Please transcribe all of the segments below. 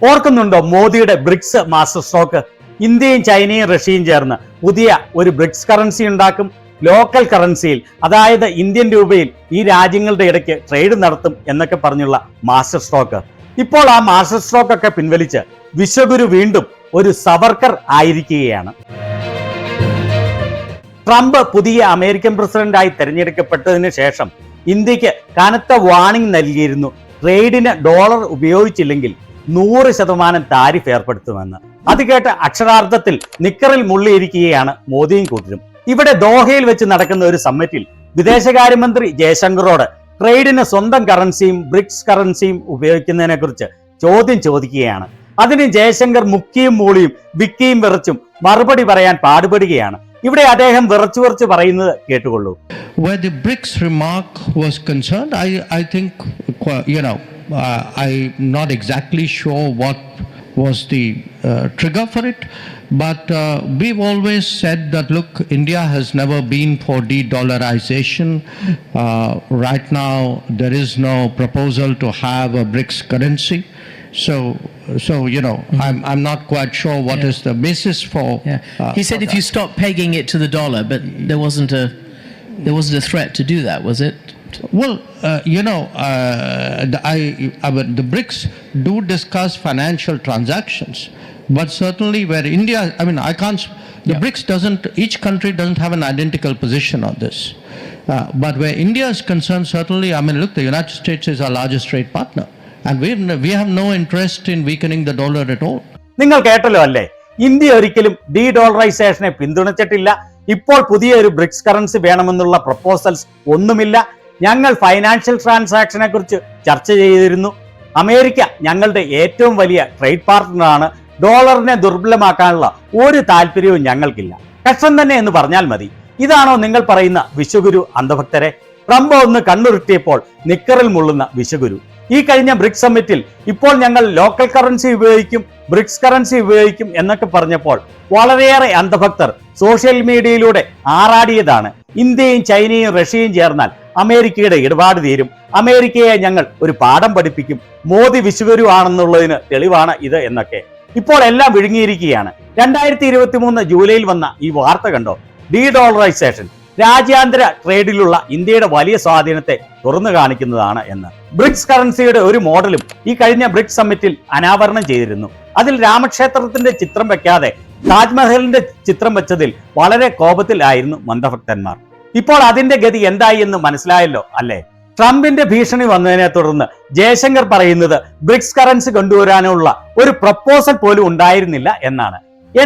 ഓർക്കുന്നുണ്ടോ മോദിയുടെ BRICS master stroke? ഇന്ത്യയും ചൈനയും റഷ്യയും ചേർന്ന് പുതിയ ഒരു ബ്രിക്സ് കറൻസി ഉണ്ടാക്കും. ലോക്കൽ കറൻസിയിൽ, അതായത് ഇന്ത്യൻ രൂപയിൽ ഈ രാജ്യങ്ങളുടെ ഇടയ്ക്ക് ട്രേഡ് നടത്തും എന്നൊക്കെ പറഞ്ഞുള്ള മാസ്റ്റർ സ്ട്രോക്ക്. ഇപ്പോൾ ആ മാസ്റ്റർ സ്ട്രോക്ക് ഒക്കെ പിൻവലിച്ച് വിശ്വഗുരു വീണ്ടും ഒരു സവർക്കർ ആയിരിക്കുകയാണ്. ട്രംപ് പുതിയ അമേരിക്കൻ പ്രസിഡന്റായി തെരഞ്ഞെടുക്കപ്പെട്ടതിന് ശേഷം ഇന്ത്യക്ക് കനത്ത വാർണിംഗ് നൽകിയിരുന്നു. ട്രേഡിന് ഡോളർ ഉപയോഗിച്ചില്ലെങ്കിൽ 100% താരിഫ് ഏർപ്പെടുത്തുമെന്ന്. അത് കേട്ട് അക്ഷരാർത്ഥത്തിൽ നിക്കറിൽ മുള്ളിയിരിക്കുകയാണ് മോദിയും കൂട്ടരും. ഇവിടെ ദോഹയിൽ വെച്ച് നടക്കുന്ന ഒരു സമ്മിറ്റിൽ വിദേശകാര്യമന്ത്രി ജയശങ്കറോട് ട്രേഡിന് സ്വന്തം കറൻസിയും ബ്രിക്സ് കറൻസിയും ഉപയോഗിക്കുന്നതിനെ കുറിച്ച് ചോദ്യം ചോദിക്കുകയാണ്. അതിന് ജയശങ്കർ മുക്കിയും മൂളിയും വിക്കിയും വിറച്ചും മറുപടി പറയാൻ പാടുപെടുകയാണ്. ഇവിടെ അദ്ദേഹം വിറച്ചു പറയുന്നത് കേട്ടുകൊള്ളൂ. Where the BRICS remark was concerned, I think, I'm not exactly sure what was the trigger for it, but we've always said that, look, India has never been for de-dollarization. Right now, there is no proposal to have a BRICS currency. So I'm not quite sure what is the basis for. He said if you stop pegging it to the dollar, but there wasn't a threat to do that, was it? Well, the BRICS do discuss financial transactions, but certainly where India, BRICS doesn't. Each country doesn't have an identical position on this. But where India is concerned, certainly, look, the United States is our largest trade partner. And we have no interest in weakening the dollar at all. നിങ്ങൾ കേട്ടല്ലോ അല്ലേ? India ഒരിക്കലും D ഡോളറൈസേഷനെ പിന്തുണച്ചിട്ടില്ല. ഇപ്പോൾ പുതിയ ഒരു BRICS currency വേണമെന്നുള്ള proposals ഒന്നുമില്ല. ഞങ്ങൾ ഫൈനാൻഷ്യൽ ട്രാൻസാക്ഷനെ കുറിച്ച് ചർച്ച ചെയ്തിരുന്നു. അമേരിക്ക ഞങ്ങളുടെ ഏറ്റവും വലിയ ട്രേഡ് പാർട്ട്ണറാണ്. ഡോളറിനെ ദുർബലമാക്കാനുള്ള ഒരു താല്പര്യവും ഞങ്ങൾക്കില്ല. കഷ്ടം തന്നെ എന്ന് പറഞ്ഞാൽ മതി. ഇതാണോ നിങ്ങൾ പറയുന്ന വിശ്വഗുരു അന്ധഭക്തരെ? ട്രംപ് ഒന്ന് കണ്ണുരുട്ടിയപ്പോൾ നിക്കറിൽ മുള്ളുന്ന വിശ്വഗുരു. ഈ കഴിഞ്ഞ ബ്രിക്സ് സമ്മിറ്റിൽ ഇപ്പോൾ ഞങ്ങൾ ലോക്കൽ കറൻസി ഉപയോഗിക്കും, ബ്രിക്സ് കറൻസി ഉപയോഗിക്കും എന്നൊക്കെ പറഞ്ഞപ്പോൾ വളരെയേറെ അന്ധഭക്തർ സോഷ്യൽ മീഡിയയിലൂടെ ആറാടിയതാണ്. ഇന്ത്യയും ചൈനയും റഷ്യയും ചേർന്നാൽ അമേരിക്കയുടെ ഇടപാട് തീരും, അമേരിക്കയെ ഞങ്ങൾ ഒരു പാഠം പഠിപ്പിക്കും, മോദി വിശ്വഗുരു ആണെന്നുള്ളതിന് തെളിവാണ് ഇത് എന്നൊക്കെ. ഇപ്പോൾ എല്ലാം വിഴുങ്ങിയിരിക്കുകയാണ്. 2023 ജൂലൈയിൽ വന്ന ഈ വാർത്ത കണ്ടോ? ഡി ഡോളറൈസേഷൻ രാജ്യാന്തര ട്രേഡിലുള്ള ഇന്ത്യയുടെ വലിയ സ്വാധീനത്തെ തുറന്നു കാണിക്കുന്നതാണ് എന്ന്. ബ്രിക്സ് കറൻസിയുടെ ഒരു മോഡലും ഈ കഴിഞ്ഞ ബ്രിക്സ് സമ്മിറ്റിൽ അനാവരണം ചെയ്തിരുന്നു. അതിൽ രാമക്ഷേത്രത്തിന്റെ ചിത്രം വെക്കാതെ താജ്മഹലിന്റെ ചിത്രം വെച്ചതിൽ വളരെ കോപത്തിലായിരുന്നു മന്ദഭക്തന്മാർ. ഇപ്പോൾ അതിന്റെ ഗതി എന്തായി എന്ന് മനസ്സിലായല്ലോ അല്ലേ? ട്രംപിന്റെ ഭീഷണി വന്നതിനെ തുടർന്ന് ജയശങ്കർ പറയുന്നത് ബ്രിക്സ് കറൻസി കൊണ്ടുവരാനുള്ള ഒരു പ്രപ്പോസൽ പോലും ഉണ്ടായിരുന്നില്ല എന്നാണ്.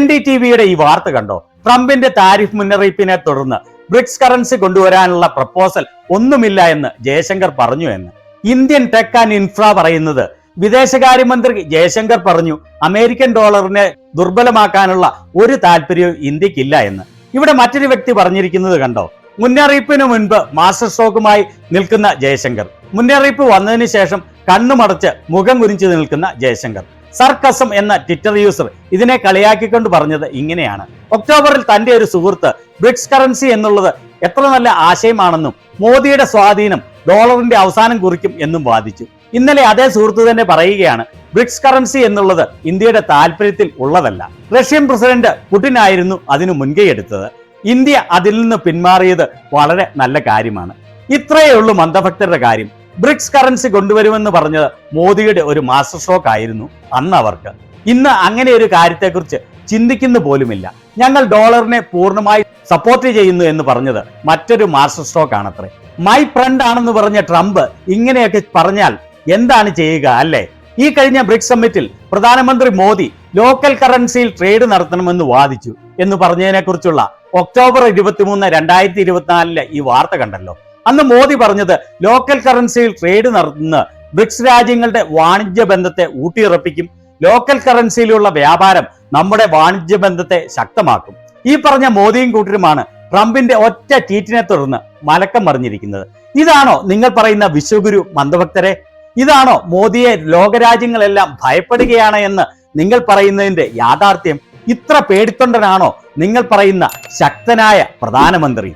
NDTVയുടെ ഈ വാർത്ത കണ്ടോ? ട്രംപിന്റെ താരിഫ് മുന്നറിയിപ്പിനെ തുടർന്ന് ബ്രിക്സ് കറൻസി കൊണ്ടുവരാനുള്ള പ്രപ്പോസൽ ഒന്നുമില്ല എന്ന് ജയശങ്കർ പറഞ്ഞു എന്ന്. ഇന്ത്യൻ ടെക് ആൻഡ് ഇൻഫ്ര പറയുന്നത് വിദേശകാര്യമന്ത്രി ജയശങ്കർ പറഞ്ഞു അമേരിക്കൻ ഡോളറിനെ ദുർബലമാക്കാനുള്ള ഒരു താല്പര്യവും ഇന്ത്യക്കില്ല എന്ന്. ഇവിടെ മറ്റൊരു വ്യക്തി പറഞ്ഞിരിക്കുന്നത് കണ്ടോ? മുന്നറിയിപ്പിന് മുൻപ് മാസ്റ്റർ സ്ട്രോക്കുമായി നിൽക്കുന്ന ജയശങ്കർ, മുന്നറിയിപ്പ് വന്നതിന് ശേഷം കണ്ണുമടച്ച് മുഖം കുനിച്ചു നിൽക്കുന്ന ജയശങ്കർ. സർക്കസം എന്ന ട്വിറ്റർ യൂസർ ഇതിനെ കളിയാക്കിക്കൊണ്ട് പറഞ്ഞത് ഇങ്ങനെയാണ്: ഒക്ടോബറിൽ തന്റെ ഒരു സുഹൃത്ത് ബ്രിക്സ് കറൻസി എന്നുള്ളത് എത്ര നല്ല ആശയമാണെന്നും മോദിയുടെ സ്വാധീനം ഡോളറിന്റെ അവസാനം കുറിക്കും എന്നും വാദിച്ചു. ഇന്നലെ അതേ സുഹൃത്ത് തന്നെ പറയുകയാണ് ബ്രിക്സ് കറൻസി എന്നുള്ളത് ഇന്ത്യയുടെ താല്പര്യത്തിൽ ഉള്ളതല്ല. റഷ്യൻ പ്രസിഡന്റ് പുടിൻ ആയിരുന്നു അതിന് മുൻകൈയെടുത്തത്. ഇന്ത്യ അതിൽ നിന്ന് പിന്മാറിയത് വളരെ നല്ല കാര്യമാണ്. ഇത്രയേ ഉള്ളൂ മന്ദഭക്തരുടെ കാര്യം. ബ്രിക്സ് കറൻസി കൊണ്ടുവരുമെന്ന് പറഞ്ഞത് മോദിയുടെ ഒരു മാസ്റ്റർ സ്ട്രോക്ക് ആയിരുന്നു അന്ന് അവർക്ക്. ഇന്ന് അങ്ങനെ ഒരു കാര്യത്തെക്കുറിച്ച് ചിന്തിക്കുന്ന പോലുമില്ല. ഞങ്ങൾ ഡോളറിനെ പൂർണ്ണമായി സപ്പോർട്ട് ചെയ്യുന്നു എന്ന് പറഞ്ഞത് മറ്റൊരു മാസ്റ്റർ സ്ട്രോക്ക് ആണത്രേ. മൈ ഫ്രണ്ട് ആണെന്ന് പറഞ്ഞ ട്രംപ് ഇങ്ങനെയൊക്കെ പറഞ്ഞാൽ എന്താണ് ചെയ്യുക അല്ലേ? ഈ കഴിഞ്ഞ ബ്രിക്സ് സമ്മിറ്റിൽ പ്രധാനമന്ത്രി മോദി ലോക്കൽ കറൻസിയിൽ ട്രേഡ് നടത്തണമെന്ന് വാദിച്ചു എന്ന് പറഞ്ഞതിനെ കുറിച്ചുള്ള ഒക്ടോബർ 23, 2024 ഈ വാർത്ത കണ്ടല്ലോ. അന്ന് മോദി പറഞ്ഞത് ലോക്കൽ കറൻസിയിൽ ട്രേഡ് നടത്തുന്ന ബ്രിക്സ് രാജ്യങ്ങളുടെ വാണിജ്യ ബന്ധത്തെ ഊട്ടിയുറപ്പിക്കും, ലോക്കൽ കറൻസിയിലുള്ള വ്യാപാരം നമ്മുടെ വാണിജ്യ ബന്ധത്തെ ശക്തമാക്കും. ഈ പറഞ്ഞ മോദിയും കൂട്ടരുമാണ് ട്രംപിന്റെ ഒറ്റ ട്വീറ്റിനെ തുടർന്ന് മലക്കം മറിഞ്ഞിരിക്കുന്നത്. ഇതാണോ നിങ്ങൾ പറയുന്ന വിശ്വഗുരു മന്ദഭക്തരെ? ഇതാണോ മോദിയെ ലോകരാജ്യങ്ങളെല്ലാം ഭയപ്പെടുകയാണ് എന്ന് നിങ്ങൾ പറയുന്നതിന്റെ യാഥാർത്ഥ്യം? ഇത്ര പേടിത്തൊണ്ടനാണോ നിങ്ങൾ പറയുന്ന ശക്തനായ പ്രധാനമന്ത്രി?